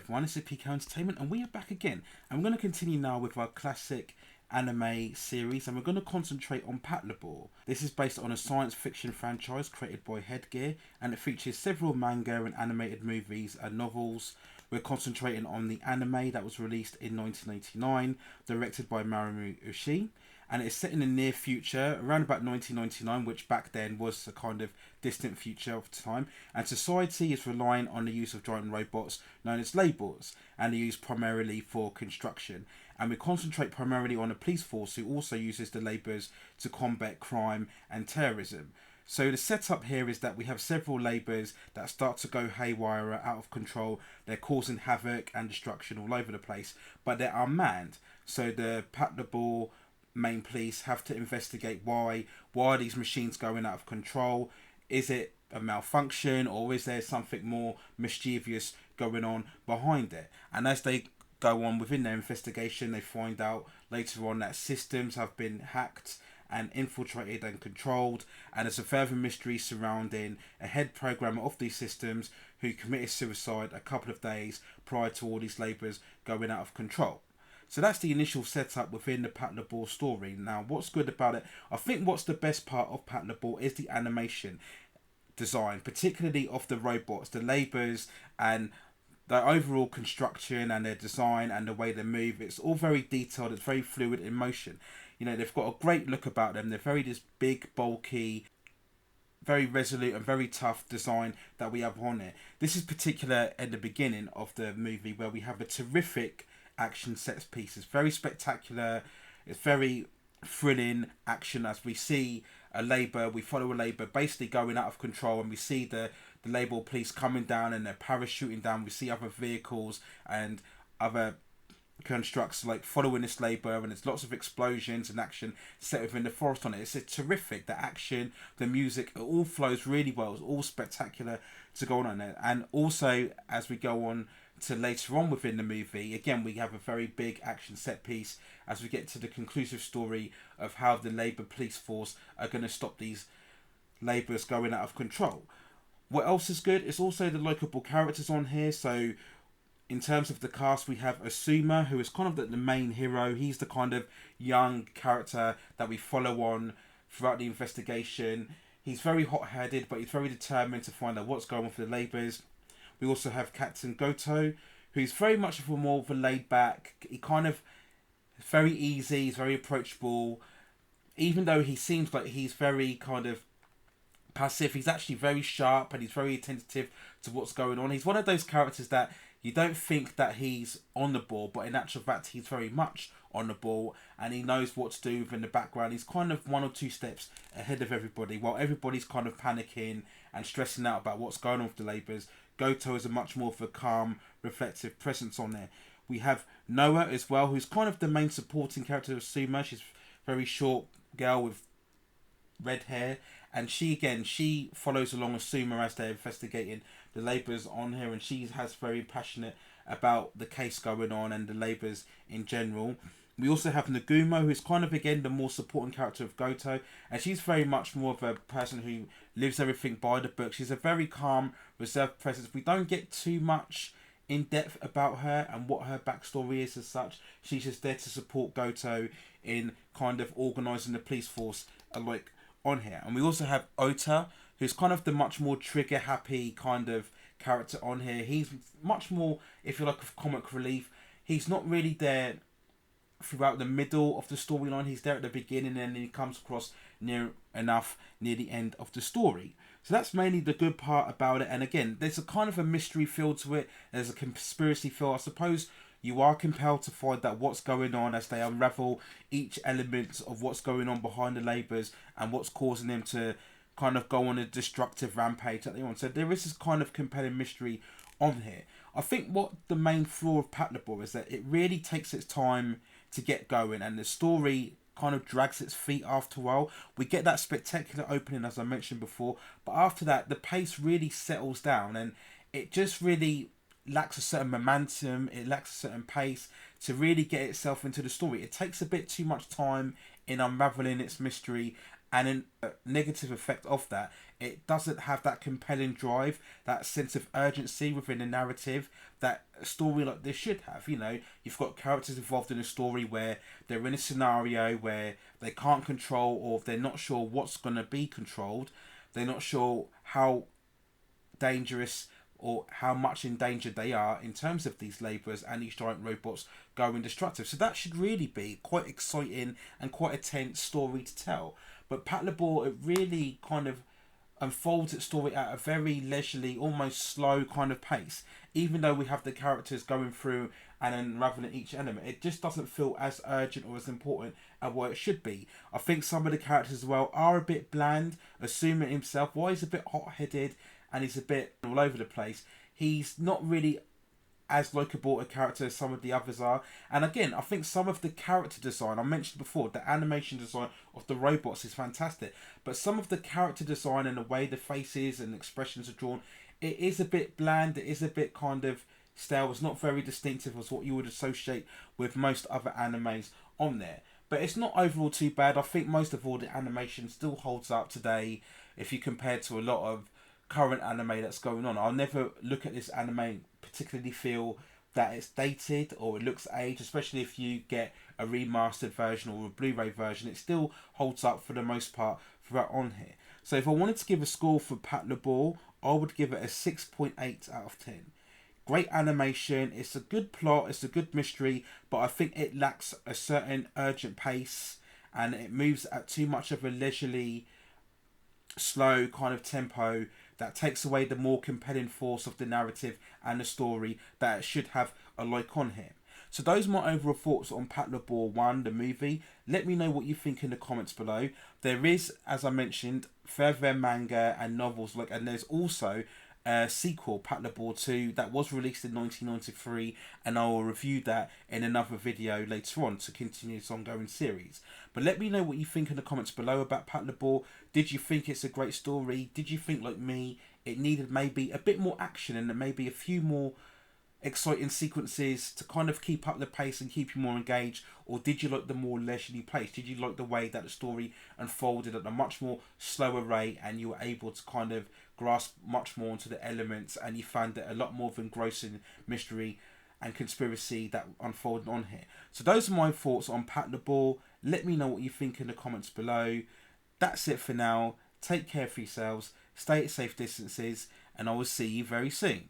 everyone, it's PK Entertainment and we are back again. And we're going to continue now with our classic anime series and we're going to concentrate on Patlabor. This is based on a science fiction franchise created by Headgear and it features several manga and animated movies and novels. We're concentrating on the anime that was released in 1989, directed by Mamoru Oshii. And it's set in the near future, around about 1999, which back then was a kind of distant future of time. And society is relying on the use of giant robots known as laborers, and they're used primarily for construction. And we concentrate primarily on a police force who also uses the laborers to combat crime and terrorism. So the setup here is that we have several labourers that start to go haywire, out of control. They're causing havoc and destruction all over the place, but they're unmanned. So the Patlabor main police have to investigate why are these machines going out of control. Is it a malfunction or is there something more mischievous going on behind it? And as they go on within their investigation, they find out later on that systems have been hacked and infiltrated and controlled, and there's a further mystery surrounding a head programmer of these systems who committed suicide a couple of days prior to all these labourers going out of control. So that's the initial setup within the Patlabor story. Now, what's good about it? I think what's the best part of Patlabor is the animation design, particularly of the robots, the labourers, and the overall construction and their design and the way they move. It's all very detailed. It's very fluid in motion. You know, they've got a great look about them. They're very this big, bulky, very resolute and very tough design that we have on it. This is particular at the beginning of the movie where we have a terrific action set piece. It's very spectacular. It's very thrilling action as we see we follow a labour basically going out of control, and we see the Labour police coming down and they're parachuting down. We see other vehicles and other constructs like following this labour, and there's lots of explosions and action set within the forest on it. It's terrific. The action, the music, it all flows really well. It's all spectacular to go on it. And also as we go on to later on within the movie, again we have a very big action set piece as we get to the conclusive story of how the Labour police force are going to stop these labourers going out of control. What else is good? It's also the likeable characters on here. So in terms of the cast, we have Asuma, who is kind of the main hero. He's the kind of young character that we follow on throughout the investigation. He's very hot-headed, but he's very determined to find out what's going on for the labourers. We also have Captain Goto, who's very much more of a laid-back. He kind of very easy. He's very approachable. Even though he seems like he's very kind of passive, he's actually very sharp and he's very attentive to what's going on. He's one of those characters that you don't think that he's on the ball, but in actual fact he's very much on the ball and he knows what to do in the background. He's kind of one or two steps ahead of everybody while everybody's kind of panicking and stressing out about what's going on with the labourers. Goto is a much more of a calm, reflective presence on there. We have Noah as well, who's kind of the main supporting character of Suma. She's a very short girl with red hair, and she follows along with Suma as they're investigating the labourers on here, and she has very passionate about the case going on and the labourers in general. We also have Nagumo, who's kind of again the more supporting character of Goto, and she's very much more of a person who lives everything by the book. She's a very calm, reserved presence. We don't get too much in depth about her and what her backstory is as such. She's just there to support Goto in kind of organising the police force like on here. And we also have Ota, who's kind of the much more trigger happy kind of character on here. He's much more, if you like, of comic relief. He's not really there throughout the middle of the storyline. He's there at the beginning and then he comes across near the end of the story. So that's mainly the good part about it. And again, there's a kind of a mystery feel to it. There's a conspiracy feel. I suppose you are compelled to find out what's going on as they unravel each element of what's going on behind the labourers and what's causing them to kind of go on a destructive rampage that they want. So there is this kind of compelling mystery on here. I think what the main flaw of Patlabor is that it really takes its time to get going and the story kind of drags its feet after a while. We get that spectacular opening as I mentioned before, but after that the pace really settles down and it just really lacks a certain momentum, it lacks a certain pace to really get itself into the story. It takes a bit too much time in unraveling its mystery and in a negative effect of that, it doesn't have that compelling drive, that sense of urgency within the narrative that a story like this should have. You know, you've got characters involved in a story where they're in a scenario where they can't control, or they're not sure what's going to be controlled, they're not sure how dangerous or how much in danger they are in terms of these labourers and these giant robots going destructive. So that should really be quite exciting and quite a tense story to tell. But Patlabor, it really kind of unfolds its story at a very leisurely, almost slow kind of pace. Even though we have the characters going through and unraveling each element, it just doesn't feel as urgent or as important as what it should be. I think some of the characters as well are a bit bland. Assuming himself, why he's a bit hot-headed and he's a bit all over the place. He's not really as likeable a character as some of the others are. And again, I think some of the character design, I mentioned before, the animation design of the robots is fantastic. But some of the character design and the way the faces and expressions are drawn, it is a bit bland, it is a bit kind of style. It's not very distinctive as what you would associate with most other animes on there. But it's not overall too bad. I think most of all the animation still holds up today if you compare to a lot of current anime that's going on. I'll never look at this anime particularly feel that it's dated or it looks aged, especially if you get a remastered version or a Blu-ray version. It still holds up for the most part throughout on here. So if I wanted to give a score for Patlabor, I would give it a 6.8 out of 10. Great animation, it's a good plot, it's a good mystery, but I think it lacks a certain urgent pace and it moves at too much of a leisurely, slow kind of tempo that takes away the more compelling force of the narrative and the story that it should have a like on here. So those are my overall thoughts on Patlabor 1, the movie. Let me know what you think in the comments below. There is, as I mentioned, further manga and novels, and there's also a sequel, Patlabor 2, that was released in 1993, and I will review that in another video later on to continue this ongoing series. But let me know what you think in the comments below about Patlabor. Did you think it's a great story? Did you think, like me, it needed maybe a bit more action and maybe a few more exciting sequences to kind of keep up the pace and keep you more engaged? Or did you like the more leisurely pace? Did you like the way that the story unfolded at a much more slower rate and you were able to kind of grasp much more into the elements and you found it a lot more of engrossing mystery and conspiracy that unfolded on here? So those are my thoughts on Patlabor. Let me know what you think in the comments below. That's it for now. Take care for yourselves, stay at safe distances, and I will see you very soon.